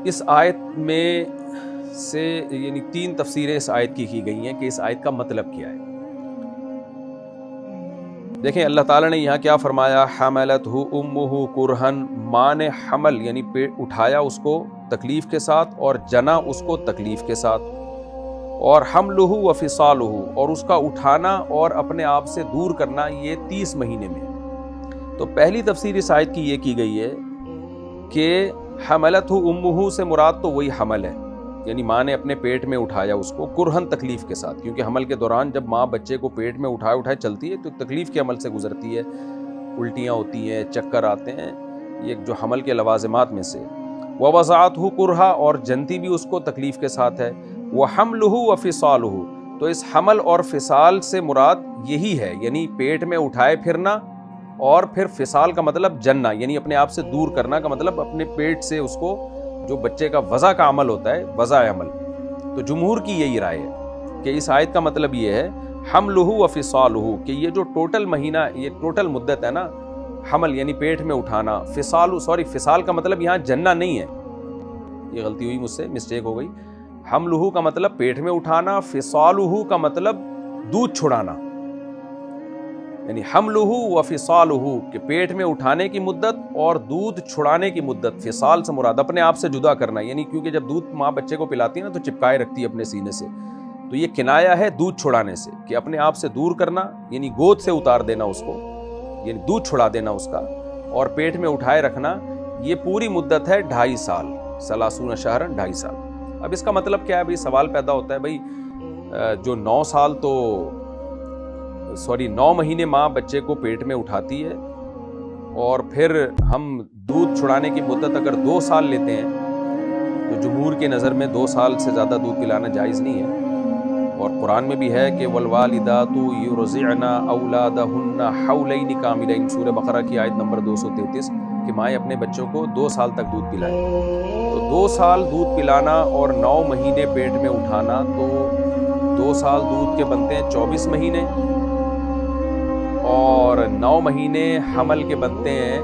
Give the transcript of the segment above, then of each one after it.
اس آیت میں سے یعنی 3 تفسیریں اس آیت کی گئی ہیں کہ اس آیت کا مطلب کیا ہے۔ دیکھیں اللہ تعالیٰ نے یہاں کیا فرمایا، حملتہ امہ کرہن، ماں نے حمل یعنی پیٹ اٹھایا اس کو تکلیف کے ساتھ، اور جنا اس کو تکلیف کے ساتھ، اور حملہ و فصالہ، اور اس کا اٹھانا اور اپنے آپ سے دور کرنا یہ 30 مہینے میں۔ تو پہلی تفسیر اس آیت کی یہ کی گئی ہے کہ حملتہ امہ سے مراد تو وہی حمل ہے، یعنی ماں نے اپنے پیٹ میں اٹھایا اس کو کرہن تکلیف کے ساتھ، کیونکہ حمل کے دوران جب ماں بچے کو پیٹ میں اٹھائے چلتی ہے تو تکلیف کے عمل سے گزرتی ہے، الٹیاں ہوتی ہیں، چکر آتے ہیں، یہ جو حمل کے لوازمات میں سے۔ ووضعتہ کرہا، اور جنتی بھی اس کو تکلیف کے ساتھ ہے۔ وحملہ وفصالہ، تو اس حمل اور فصال سے مراد یہی ہے، یعنی پیٹ میں اٹھائے پھرنا، اور پھر فصال کا مطلب جننا، یعنی اپنے آپ سے دور کرنا کا مطلب اپنے پیٹ سے اس کو، جو بچے کا وضع کا عمل ہوتا ہے، وضع عمل۔ تو جمہور کی یہی رائے ہے کہ اس آیت کا مطلب یہ ہے حملہ و فصالہ، کہ یہ جو ٹوٹل مہینہ، یہ ٹوٹل مدت ہے نا، حمل یعنی پیٹ میں اٹھانا، فصال کا مطلب یہاں جننا نہیں ہے، یہ غلطی ہوئی مجھ سے، مسٹیک ہو گئی۔ حملہ کا مطلب پیٹ میں اٹھانا، فصالہ کا مطلب دودھ چھڑانا، یعنی حملہ و فصالہ کہ پیٹ میں اٹھانے کی مدت اور دودھ چھڑانے کی مدت۔ فصال سے مراد اپنے آپ سے جدا کرنا، یعنی کیونکہ جب دودھ ماں بچے کو پلاتی ہے نا تو چپکائے رکھتی ہے اپنے سینے سے، تو یہ کنایا ہے دودھ چھڑانے سے، کہ اپنے آپ سے دور کرنا، یعنی گود سے اتار دینا اس کو، یعنی دودھ چھڑا دینا اس کا، اور پیٹ میں اٹھائے رکھنا۔ یہ پوری مدت ہے 2.5 سال، 30 شہرا، 2.5 سال۔ اب اس کا مطلب کیا ہے بھائی؟ سوال پیدا ہوتا ہے بھائی جو 9 مہینے ماں بچے کو پیٹ میں اٹھاتی ہے، اور پھر ہم دودھ چھڑانے کی مدت اگر 2 سال لیتے ہیں تو جمہور کی نظر میں 2 سال سے زیادہ دودھ پلانا جائز نہیں ہے، اور قرآن میں بھی ہے کہ والوالدات یرضعن اولادہن حولین کاملین، سورہ بقرہ کی آیت نمبر 233، کہ مائیں اپنے بچوں کو 2 سال تک دودھ پلائیں۔ تو 2 سال دودھ پلانا اور 9 مہینے پیٹ میں اٹھانا، تو 2 سال دودھ کے بنتے ہیں 24 مہینے، اور 9 مہینے حمل کے بنتے ہیں،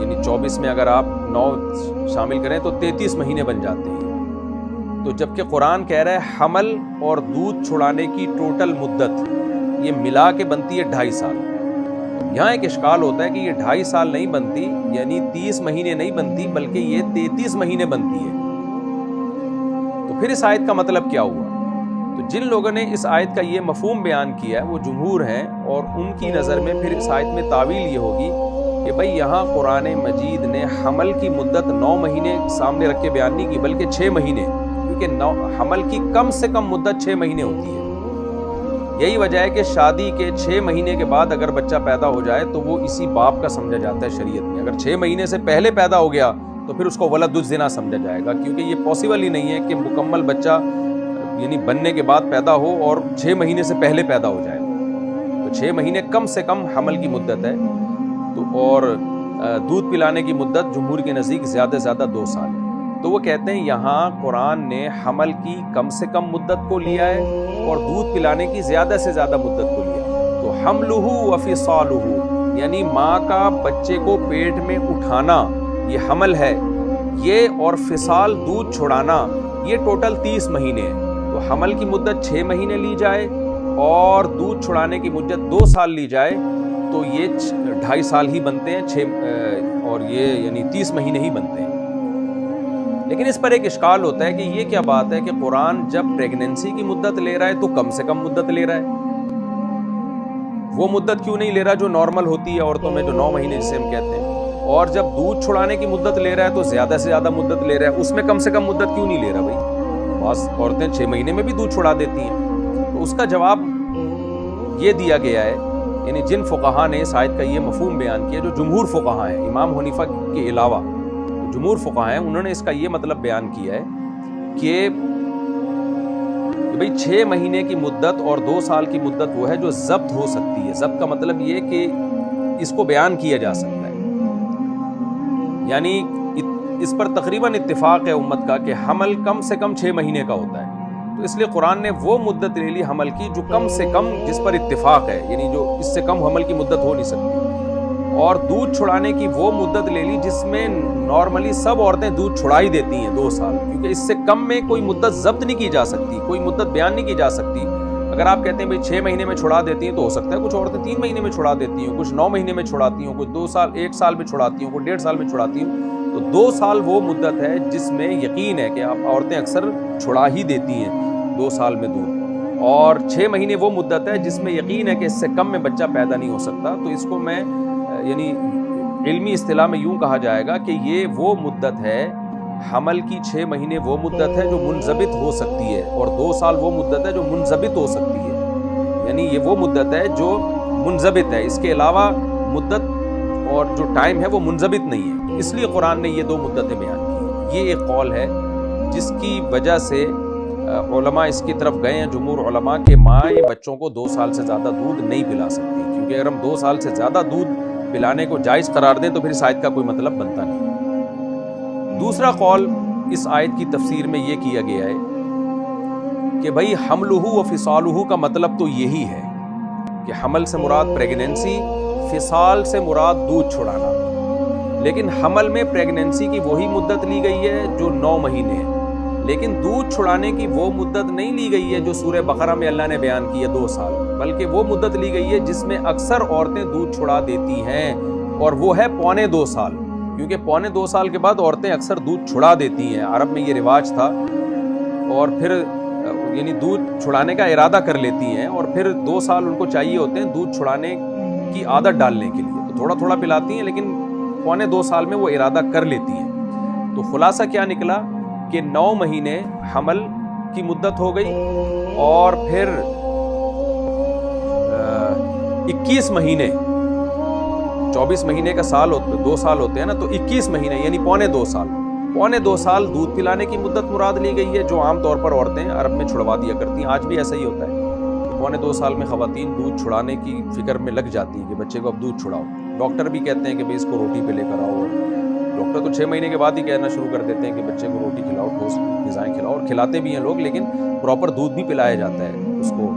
یعنی 24 میں اگر آپ 9 شامل کریں تو 33 مہینے بن جاتے ہیں۔ تو جبکہ قرآن کہہ رہا ہے حمل اور دودھ چھڑانے کی ٹوٹل مدت یہ ملا کے بنتی ہے 2.5 سال۔ یہاں ایک اشکال ہوتا ہے کہ یہ 2.5 سال نہیں بنتی، یعنی 30 مہینے نہیں بنتی، بلکہ یہ 33 مہینے بنتی ہے۔ تو پھر اس آیت کا مطلب کیا ہوا؟ تو جن لوگوں نے اس آیت کا یہ مفہوم بیان کیا ہے وہ جمہور ہیں، اور ان کی نظر میں پھر اس آیت میں تعویل یہ ہوگی کہ بھئی یہاں قرآن مجید نے حمل کی مدت 9 مہینے سامنے رکھ کے بیان نہیں کی، بلکہ 6 مہینے، کیونکہ حمل کی کم سے کم مدت 6 مہینے ہوتی ہے۔ یہی وجہ ہے کہ شادی کے 6 مہینے کے بعد اگر بچہ پیدا ہو جائے تو وہ اسی باپ کا سمجھا جاتا ہے شریعت میں۔ اگر 6 مہینے سے پہلے پیدا ہو گیا تو پھر اس کو ولد الزنا سمجھا جائے گا، کیونکہ یہ پاسبل ہی نہیں ہے کہ مکمل بچہ یعنی بننے کے بعد پیدا ہو اور 6 مہینے سے پہلے پیدا ہو جائے۔ تو 6 مہینے کم سے کم حمل کی مدت ہے، تو اور دودھ پلانے کی مدت جمہور کے نزدیک زیادہ سے زیادہ 2 سال ہے۔ تو وہ کہتے ہیں یہاں قرآن نے حمل کی کم سے کم مدت کو لیا ہے اور دودھ پلانے کی زیادہ سے زیادہ مدت کو لیا۔ تو حملہ و فصالہ یعنی ماں کا بچے کو پیٹ میں اٹھانا یہ حمل ہے، یہ اور فصال دودھ چھڑانا یہ ٹوٹل 30 مہینے ہے۔ تو حمل کی مدت 6 مہینے لی جائے اور دودھ چھڑانے کی مدت 2 سال لی جائے تو یہ 2.5 سال ہی بنتے ہیں، اور یہ یعنی 30 مہینے ہی بنتے ہیں۔ لیکن اس پر ایک اشکال ہوتا ہے کہ یہ کیا بات ہے کہ قرآن جب پریگننسی کی مدت لے رہا ہے تو کم سے کم مدت لے رہا ہے، وہ مدت کیوں نہیں لے رہا جو نارمل ہوتی ہے عورتوں میں، جو 9 مہینے جسے ہم کہتے ہیں؟ اور جب دودھ چھڑانے کی مدت لے رہا ہے تو زیادہ سے زیادہ مدت لے رہا ہے، اس میں کم سے کم مدت کیوں نہیں لے رہا بھائی؟ بعض عورتیں 6 مہینے میں بھی دودھ چھڑا دیتی ہیں۔ تو اس کا جواب یہ دیا گیا ہے، یعنی جن فقہا نے اس آیت کا یہ مفہوم بیان کیا، جو جمہور فقہا ہیں امام حنیفہ کے علاوہ جمہور فقہا ہیں، انہوں نے اس کا یہ مطلب بیان کیا ہے کہ بھئی 6 مہینے کی مدت اور 2 سال کی مدت وہ ہے جو ضبط ہو سکتی ہے۔ ضبط کا مطلب یہ کہ اس کو بیان کیا جا سکتا ہے، یعنی اس پر تقریباً اتفاق ہے امت کا کہ حمل کم سے کم 6 مہینے کا ہوتا ہے۔ تو اس لیے قرآن نے وہ مدت لے لی حمل کی جو کم سے کم جس پر اتفاق ہے، یعنی جو اس سے کم حمل کی مدت ہو نہیں سکتی۔ اور دودھ چھڑانے کی وہ مدت لے لی جس میں نارملی سب عورتیں دودھ چھڑا ہی دیتی ہیں 2 سال، کیونکہ اس سے کم میں کوئی مدت ضبط نہیں کی جا سکتی، کوئی مدت بیان نہیں کی جا سکتی۔ اگر آپ کہتے ہیں بھئی 6 مہینے میں چھڑا دیتی ہیں تو ہو سکتا ہے کچھ عورتیں 3 مہینے میں چھڑا دیتی ہیں، کچھ 9 مہینے میں چھڑاتی ہیں، کچھ 2 سال 1 سال میں چھڑاتی ہیں، کچھ 1.5 سال میں چھڑاتی ہیں۔ تو 2 سال وہ مدت ہے جس میں یقین ہے کہ آپ عورتیں اکثر چھڑا ہی دیتی ہیں 2 سال میں دودھ، اور 6 مہینے وہ مدت ہے جس میں یقین ہے کہ اس سے کم میں بچہ پیدا نہیں ہو سکتا۔ تو اس کو میں یعنی علمی اصطلاح میں یوں کہا جائے گا کہ یہ وہ مدت ہے، حمل کی 6 مہینے وہ مدت ہے جو منضبط ہو سکتی ہے، اور 2 سال وہ مدت ہے جو منضبط ہو سکتی ہے، یعنی یہ وہ مدت ہے جو منضبط ہے، اس کے علاوہ مدت اور جو ٹائم ہے وہ منضبط نہیں ہے۔ اس لیے قرآن نے یہ 2 مدتیں بیان کی۔ یہ ایک قول ہے جس کی وجہ سے علماء اس کی طرف گئے ہیں، جمہور علماء، کہ مائیں بچوں کو 2 سال سے زیادہ دودھ نہیں پلا سکتی، کیونکہ اگر ہم 2 سال سے زیادہ دودھ پلانے کو جائز قرار دیں تو پھر اس آیت کا کوئی مطلب بنتا نہیں۔ دوسرا قول اس آیت کی تفسیر میں یہ کیا گیا ہے کہ بھئی حملہ و فصالہ کا مطلب تو یہی ہے کہ حمل سے مراد پریگننسی، فصال سے مراد دودھ چھڑانا، لیکن حمل میں پریگننسی کی وہی مدت لی گئی ہے جو 9 مہینے ہے، لیکن دودھ چھڑانے کی وہ مدت نہیں لی گئی ہے جو سورہ بقرہ میں اللہ نے بیان کی ہے 2 سال، بلکہ وہ مدت لی گئی ہے جس میں اکثر عورتیں دودھ چھڑا دیتی ہیں، اور وہ ہے 1.25 سال، کیونکہ 1.25 سال کے بعد عورتیں اکثر دودھ چھڑا دیتی ہیں۔ عرب میں یہ رواج تھا، اور پھر یعنی دودھ چھڑانے کا ارادہ کر لیتی ہیں، اور پھر 2 سال ان کو چاہیے ہوتے ہیں دودھ چھڑانے کی عادت ڈالنے کے لیے، تو تھوڑا تھوڑا پلاتی ہیں، لیکن 1.25 سال میں وہ ارادہ کر لیتی ہیں۔ تو خلاصہ کیا نکلا کہ 9 مہینے حمل کی مدت ہو گئی، اور پھر 21 مہینے، 24 مہینے کا سال 2 سال ہوتے ہیں نا، تو 21 مہینے یعنی 1.25 سال، 1.25 سال دودھ پلانے کی مدت مراد لی گئی ہے، جو عام طور پر عورتیں عرب میں چھڑوا دیا کرتی ہیں، آج بھی ایسا ہی ہوتا ہے۔ 1.25 سال میں خواتین دودھ چھڑانے کی فکر میں لگ جاتی ہیں کہ بچے کو اب دودھ چھڑاؤ۔ ڈاکٹر بھی کہتے ہیں کہ اس کو روٹی پہ لے کر آؤ، ڈاکٹر تو 6 مہینے کے بعد ہی کہنا شروع کر دیتے ہیں کہ بچے کو روٹی کھلاؤ، ٹھوس غذائیں کھلاؤ، اور کھلاتے بھی ہیں لوگ، لیکن پراپر دودھ بھی پلایا جاتا ہے اس کو۔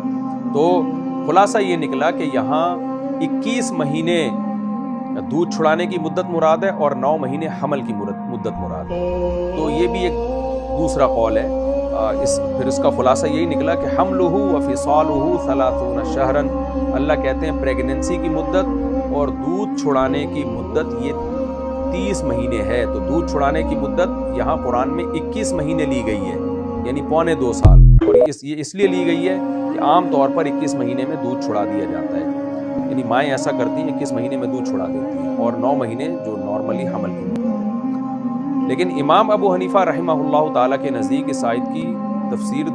تو خلاصہ یہ نکلا کہ یہاں 21 مہینے دودھ چھڑانے کی مدت مراد ہے، اور 9 مہینے حمل کی مدت مراد ہے۔ تو یہ بھی ایک دوسرا قول ہے۔ پھر اس کا خلاصہ یہی نکلا کہ حملہ و فصالہ 30 شہرا، اللہ کہتے ہیں پریگننسی کی مدت اور دودھ چھڑانے کی مدت یہ 30 مہینے ہے۔ تو دودھ چھڑانے کی مدت یہاں قرآن میں 21 مہینے لی گئی ہے، یعنی 1.25 سال، اور یہ اس لیے لی گئی ہے کہ عام طور پر 21 مہینے میں دودھ چھڑا دیا جاتا ہے، یعنی مائیں ایسا کرتی ہیں 21 مہینے میں دودھ چھڑا دیتی ہیں، اور 9 مہینے جو نارملی حمل کی مدت۔ لیکن امام ابو حنیفہ رحمہ اللہ تعالیٰ کے نزدیک اس آیت کی تفسیر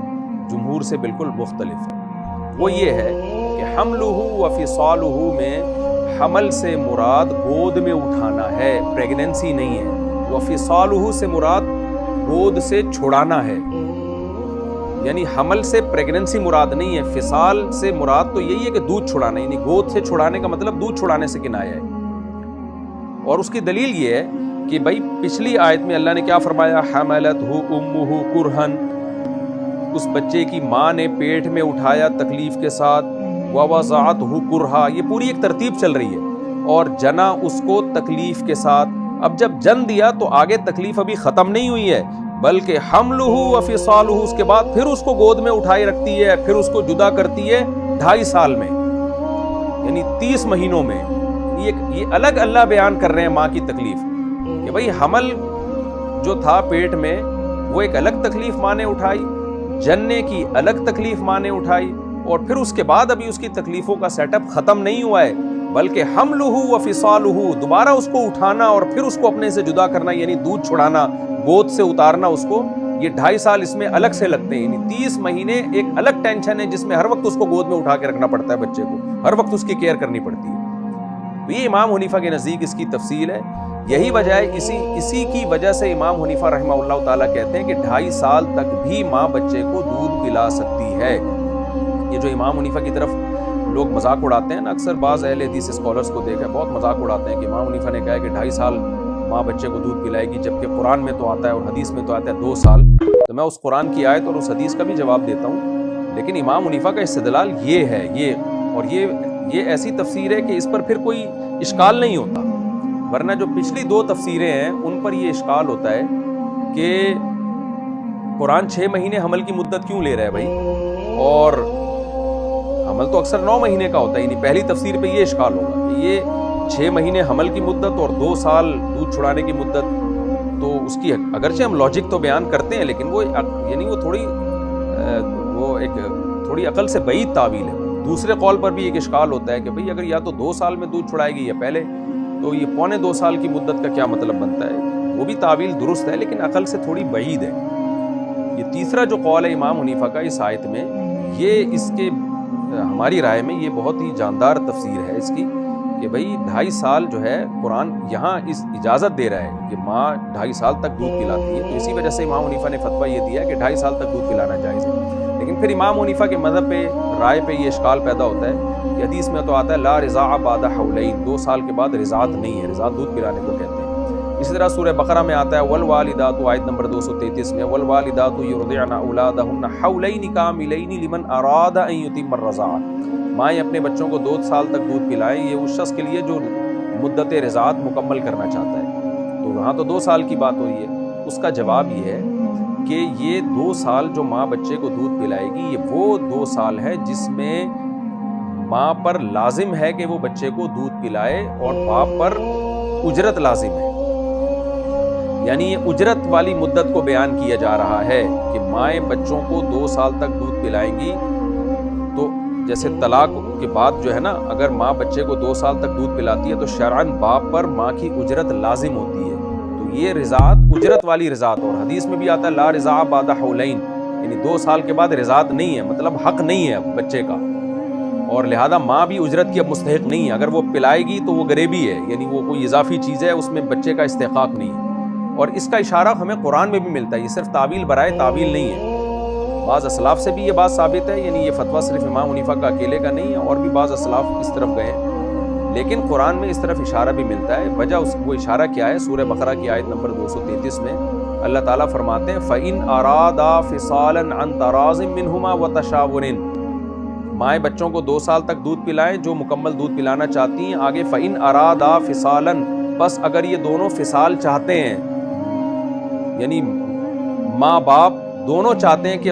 جمہور سے بالکل مختلف ہے۔ وہ یہ ہے کہ حملہ و فصالہ میں حمل سے مراد گود میں اٹھانا ہے، پریگننسی نہیں ہے، وفصالہ سے مراد گود سے چھڑانا ہے، یعنی حمل سے پریگننسی مراد نہیں ہے، فصال سے مراد تو یہی ہے کہ دودھ چھڑانا، یعنی گود سے چھڑانے کا مطلب دودھ چھڑانے سے کنایا ہے۔ اور اس کی دلیل یہ ہے کہ بھائی پچھلی آیت میں اللہ نے کیا فرمایا، حملتہ امہ کرہن، اس بچے کی ماں نے پیٹ میں اٹھایا تکلیف کے ساتھ، ووضعتہ کرہا، یہ پوری ایک ترتیب چل رہی ہے، اور جنا اس کو تکلیف کے ساتھ۔ اب جب جن دیا تو آگے تکلیف ابھی ختم نہیں ہوئی ہے، بلکہ حملہ و فصالہ، اس کے بعد پھر اس کو گود میں اٹھائے رکھتی ہے، پھر اس کو جدا کرتی ہے 2.5 سال میں، یعنی 30 مہینوں میں۔ یہ الگ اللہ بیان کر رہے ہیں ماں کی تکلیف، کہ بھئی حمل جو تھا پیٹ میں وہ ایک الگ تکلیف ماں نے اٹھائی، جننے کی الگ تکلیف ماں نے اٹھائی، اور پھر اس کے بعد ابھی اس کی تکلیفوں کا سیٹ اپ ختم نہیں ہوا ہے، بلکہ حملہ و فصالہ، دوبارہ اس کو اٹھانا اور پھر اس کو اپنے سے جدا کرنا، یعنی دودھ چھڑانا، گود سے اتارنا اس کو، یہ 2.5 سال اس میں الگ سے لگتے ہیں، یعنی 30 مہینے ایک الگ ٹینشن ہے جس میں ہر وقت اس کو گود میں اٹھا کے رکھنا پڑتا ہے بچے کو، ہر وقت اس کی کیئر کرنی پڑتی ہے۔ تو یہ امام حنیفہ کے نزدیک اس کی تفصیل ہے۔ یہی وجہ ہے، اسی کی وجہ سے امام حنیفہ رحمہ اللہ تعالیٰ کہتے ہیں کہ 2.5 سال تک بھی ماں بچے کو دودھ پلا سکتی ہے۔ یہ جو امام حنیفہ کی طرف لوگ مذاق اڑاتے ہیں نا، اکثر بعض اہل حدیث اسکالرس کو دیکھا ہے بہت مذاق اڑاتے ہیں کہ امام حنیفہ نے کہا ہے کہ 2.5 سال ماں بچے کو دودھ پلائے گی، جبکہ قرآن میں تو آتا ہے اور حدیث میں تو آتا ہے 2 سال۔ تو میں اس قرآن کی آیت اور اس حدیث کا بھی جواب دیتا ہوں، لیکن امام حنیفہ کا استدلال یہ ہے، یہ ایسی تفسیر ہے کہ اس پر پھر کوئی اشکال نہیں ہوتا. ورنہ جو پچھلی 2 تفسیریں ہیں ان پر یہ اشکال ہوتا ہے کہ قرآن 6 مہینے حمل کی مدت کیوں لے رہا ہے بھائی, اور حمل تو اکثر 9 مہینے کا ہوتا ہے. یعنی پہلی تفسیر پہ یہ اشکال ہوگا کہ یہ 6 مہینے حمل کی مدت اور 2 سال دودھ چھڑانے کی مدت, تو اس کی اگرچہ ہم لاجک تو بیان کرتے ہیں لیکن وہ یعنی وہ تھوڑی عقل سے بعید تعویل ہے. دوسرے قول پر بھی ایک اشکال ہوتا ہے کہ بھئی اگر یا تو 2 سال میں دودھ چھڑائے گی یا پہلے, تو یہ 1.25 سال کی مدت کا کیا مطلب بنتا ہے. وہ بھی تعویل درست ہے لیکن عقل سے تھوڑی بعید ہے. یہ تیسرا جو قول ہے امام حنیفہ کا اس آیت میں, یہ اس کے ہماری رائے میں یہ بہت ہی جاندار تفسیر ہے اس کی کہ بھئی 2.5 سال جو ہے قرآن یہاں اس اجازت دے رہا ہے کہ ماں 2.5 سال تک دودھ پلاتی ہے, تو اسی وجہ سے امام حنیفہ نے فتویٰ یہ دیا ہے کہ 2.5 سال تک دودھ پلانا جائز ہے. لیکن پھر امام حنیفہ کے مذہب پہ رائے پہ یہ اشکال پیدا ہوتا ہے کہ حدیث میں تو آتا ہے لا رضاع بعد حولین, 2 سال کے بعد رضاعت نہیں ہے, رضاعت دودھ پلانے کو کہتے ہیں. اسی طرح سورہ بقرہ میں آتا ہے والوالدات, آیت نمبر 233 میں والوالدات یرضعن اولادہن حولین کاملین لمن اراد ان یتم الرضاعہ, مائیں اپنے بچوں کو 2 سال تک دودھ پلائیں, یہ اس شخص کے لیے جو مدت رضاعت مکمل کرنا چاہتا ہے. تو وہاں تو 2 سال کی بات ہوئی ہے. اس کا جواب یہ ہے کہ یہ 2 سال جو ماں بچے کو دودھ پلائے گی یہ وہ 2 سال ہے جس میں ماں پر لازم ہے کہ وہ بچے کو دودھ پلائے اور باپ پر اجرت لازم ہے. یعنی یہ اجرت والی مدت کو بیان کیا جا رہا ہے کہ مائیں بچوں کو 2 سال تک دودھ پلائیں گی. تو جیسے طلاق کے بعد جو ہے نا, اگر ماں بچے کو 2 سال تک دودھ پلاتی ہے تو شرعاً باپ پر ماں کی اجرت لازم ہوتی ہے. تو یہ رضاعت اجرت والی رضاعت, اور حدیث میں بھی آتا ہے لا رضاع بعد حولین, یعنی 2 سال کے بعد رضاعت نہیں ہے, مطلب حق نہیں ہے بچے کا, اور لہذا ماں بھی اجرت کی اب مستحق نہیں ہے. اگر وہ پلائے گی تو وہ غریبی ہے, یعنی وہ کوئی اضافی چیز ہے, اس میں بچے کا استحقاق نہیں ہے. اور اس کا اشارہ ہمیں قرآن میں بھی ملتا ہے, یہ صرف تعویل برائے تعویل نہیں ہے. بعض اسلاف سے بھی یہ بات ثابت ہے, یعنی یہ فتویٰ صرف امام حنیفہ کا اکیلے کا نہیں ہے, اور بھی بعض اسلاف اس طرف گئے ہیں. لیکن قرآن میں اس طرف اشارہ بھی ملتا ہے. وجہ وہ اشارہ کیا ہے, سورہ بقرہ کی آیت نمبر 233 میں اللہ تعالیٰ فرماتے ہیں فَإِنْ أَرَادَا فِصَالًا عَنْ تَرَاضٍ مِّنْهُمَا وَتَشَاوُرٍ, مائیں بچوں کو 2 سال تک دودھ پلائیں جو مکمل دودھ پلانا چاہتی ہیں. آگے فَإِنْ أَرَادَا فِصَالًا, بس اگر یہ دونوں فصال چاہتے ہیں, یعنی ماں باپ دونوں چاہتے ہیں کہ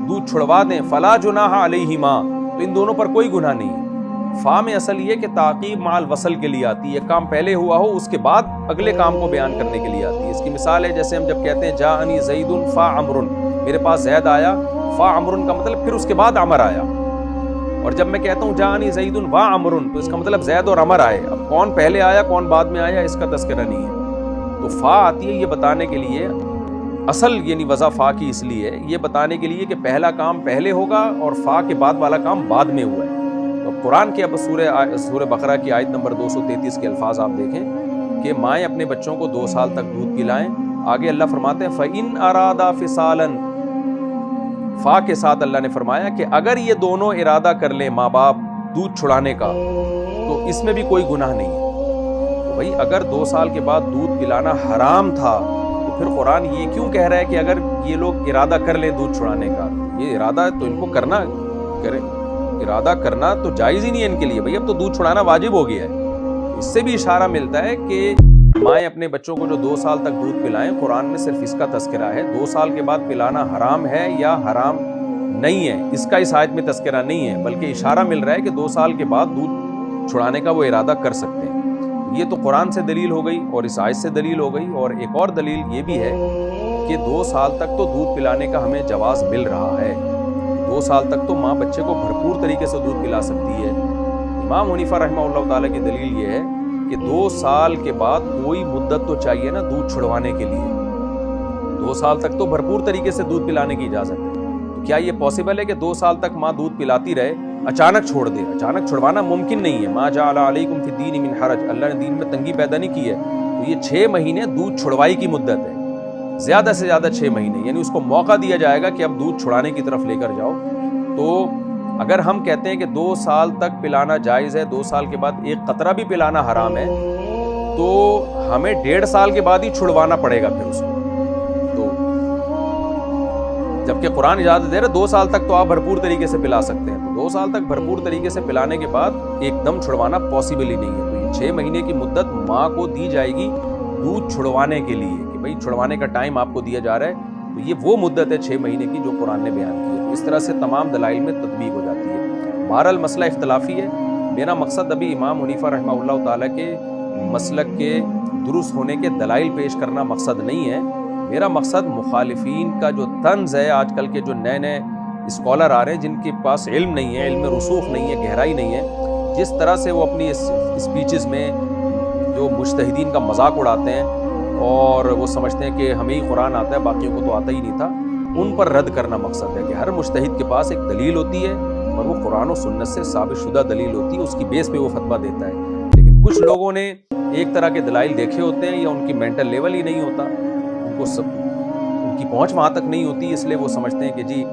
دودھ چھڑوا دیں, فلا جناح علیہما, تو ان دونوں پر کوئی گناہ نہیں ہے. فا میں اصل یہ کہ تعقیب مع الوصل کے لیے آتی ہے, ایک کام پہلے ہوا ہو اس کے بعد اگلے کام کو بیان کرنے کے لیے آتی ہے. اس کی مثال ہے جیسے ہم جب کہتے ہیں جاءنی زید فا عمر, میرے پاس زید آیا, فا عمر کا مطلب پھر اس کے بعد عمر آیا. اور جب میں کہتا ہوں جاءنی زید وا عمر, تو اس کا مطلب زید اور عمر آئے. اب کون پہلے آیا کون بعد میں آیا اس کا تذکرہ نہیں ہے. تو فا آتی ہے یہ بتانے کے لیے, اصل یعنی وضع فا کی اس لیے یہ بتانے کے لیے کہ پہلا کام پہلے ہوگا اور فا کے بعد والا کام بعد میں ہوا ہے. تو قرآن کے اب سورہ بقرہ کی آیت نمبر 233 کے الفاظ آپ دیکھیں کہ مائیں اپنے بچوں کو 2 سال تک دودھ پلائیں. آگے اللہ فرماتے ہیں فَإِنْ أَرَادَا فِصَالًا, فا کے ساتھ اللہ نے فرمایا کہ اگر یہ دونوں ارادہ کر لیں ماں باپ دودھ چھڑانے کا تو اس میں بھی کوئی گناہ نہیں ہے. تو بھائی اگر 2 سال کے بعد دودھ پلانا حرام تھا تو پھر قرآن یہ کیوں کہہ رہا ہے کہ اگر یہ لوگ ارادہ کر لیں دودھ چھڑانے کا, یہ ارادہ تو ان کو کرنا کریں, ارادہ کرنا تو جائز ہی نہیں ہے ان کے لیے. بھائی اب تو دودھ چھڑانا واجب ہو گیا ہے. اس سے بھی اشارہ ملتا ہے کہ مائیں اپنے بچوں کو جو 2 سال تک دودھ پلائیں, قرآن میں صرف اس کا تذکرہ ہے. 2 سال کے بعد پلانا حرام ہے یا حرام نہیں ہے اس کا اس آیت میں تذکرہ نہیں ہے, بلکہ اشارہ مل رہا ہے کہ 2 سال کے بعد دودھ چھڑانے کا وہ ارادہ کر سکتے ہیں. یہ تو قرآن سے دلیل ہو گئی اور اس آیت سے دلیل ہو گئی. اور ایک اور دلیل یہ بھی ہے کہ 2 سال تک تو دودھ پلانے کا ہمیں جواز مل رہا ہے. 2 سال تک تو ماں بچے کو بھرپور طریقے سے دودھ پلا سکتی ہے. امام حنیفہ رحمہ اللہ تعالیٰ کی دلیل یہ ہے کہ 2 سال کے بعد کوئی مدت تو چاہیے نا دودھ چھڑوانے کے لیے. 2 سال تک تو بھرپور طریقے سے دودھ پلانے کی اجازت ہے. تو کیا یہ پاسبل ہے کہ 2 سال تک ماں دودھ پلاتی رہے اچانک چھوڑ دے؟ اچانک چھڑوانا ممکن نہیں ہے. ما جعل علیکم فی الدین من حرج, اللہ نے دین میں تنگی پیدا نہیں کی ہے. تو یہ 6 مہینے دودھ چھڑوائی کی مدت ہے, زیادہ سے زیادہ 6 مہینے, یعنی اس کو موقع دیا جائے گا کہ اب دودھ چھڑانے کی طرف لے کر جاؤ. تو اگر ہم کہتے ہیں کہ 2 سال تک پلانا جائز ہے, 2 سال کے بعد ایک قطرہ بھی پلانا حرام ہے, تو ہمیں 1.5 سال کے بعد ہی چھڑوانا پڑے گا پھر اس کو. تو جبکہ قرآن اجازت دے رہا 2 سال تک تو آپ بھرپور طریقے سے پلا سکتے ہیں. تو 2 سال تک بھرپور طریقے سے پلانے کے بعد ایک دم چھڑوانا پاسبل ہی نہیں ہے. تو 6 مہینے کی مدت ماں کو دی جائے گی دودھ چھڑوانے کے لیے کہ بھئی چھڑوانے کا ٹائم آپ کو دیا جا رہا ہے، تو یہ وہ مدت ہے 6 مہینے کی جو قرآن نے بیان کی ہے۔ اس طرح سے تمام دلائل میں تطبیق ہو جاتی ہے۔ بہرحال مسئلہ اختلافی ہے، میرا مقصد ابھی امام حنیفہ رحمہ اللہ تعالیٰ کے مسلک کے درست ہونے کے دلائل پیش کرنا مقصد نہیں ہے، میرا مقصد مخالفین کا جو طنز ہے، آج کل کے جو نئے نئے اسکالر آ رہے ہیں جن کے پاس علم نہیں ہے، علم رسوخ نہیں ہے، گہرائی نہیں ہے، جس طرح سے وہ اپنی اسپیچز میں جو مجتہدین کا مذاق اڑاتے ہیں اور وہ سمجھتے ہیں کہ ہمیں ہی قرآن آتا ہے باقیوں کو تو آتا ہی نہیں تھا، ان پر رد کرنا مقصد ہے کہ ہر مجتہد کے پاس ایک دلیل ہوتی ہے اور وہ قرآن و سنت سے ثابت شدہ دلیل ہوتی ہے، اس کی بیس پہ وہ فتویٰ دیتا ہے۔ لیکن کچھ لوگوں نے ایک طرح کے دلائل دیکھے ہوتے ہیں یا ان کی مینٹل لیول ہی نہیں ہوتا، ان کی پہنچ وہاں تک نہیں ہوتی، اس لیے وہ سمجھتے ہیں کہ جی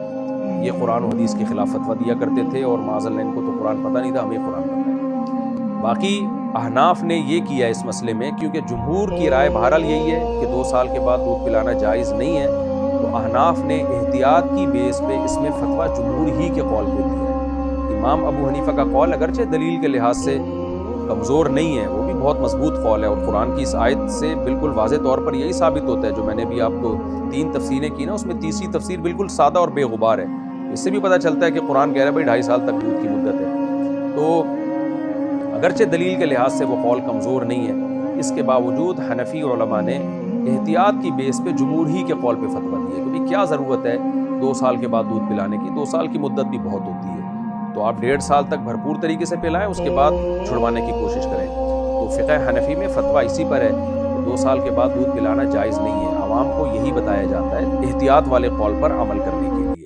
یہ قرآن و حدیث کے خلاف فتویٰ دیا کرتے تھے اور معاذ اللہ ان کو تو قرآن پتہ نہیں تھا، ہمیں قرآن پتہ ہے۔ باقی احناف نے یہ کیا اس مسئلے میں، کیونکہ جمہور کی رائے بہرحال یہی ہے کہ 2 سال کے بعد دودھ پلانا جائز نہیں ہے، تو احناف نے احتیاط کی بیس پہ اس میں فتویٰ جمہور ہی کے قول پہ دیا ہے۔ امام ابو حنیفہ کا قول اگرچہ دلیل کے لحاظ سے کمزور نہیں ہے، وہ بھی بہت مضبوط قول ہے، اور قرآن کی اس آیت سے بالکل واضح طور پر یہی ثابت ہوتا ہے جو میں نے بھی آپ کو 3 تفسیریں کی نا، اس میں تیسری تفسیر بالکل سادہ اور بے غبار ہے۔ اس سے بھی پتہ چلتا ہے کہ قرآن کہہ رہا ہے بھائی 2.5 سال تک دودھ کی مدت ہے، تو اگرچہ دلیل کے لحاظ سے وہ قول کمزور نہیں ہے، اس کے باوجود حنفی علماء نے احتیاط کی بیس پہ جمہور ہی کے قول پہ فتویٰ دیا کہ کیا ضرورت ہے 2 سال کے بعد دودھ پلانے کی، 2 سال کی مدت بھی بہت ہوتی ہے، تو آپ 1.5 سال تک بھرپور طریقے سے پلائیں، اس کے بعد چھڑوانے کی کوشش کریں۔ تو فقہ حنفی میں فتویٰ اسی پر ہے کہ 2 سال کے بعد دودھ پلانا جائز نہیں ہے، عوام کو یہی بتایا جاتا ہے احتیاط والے قول پر عمل کرنے کے لیے۔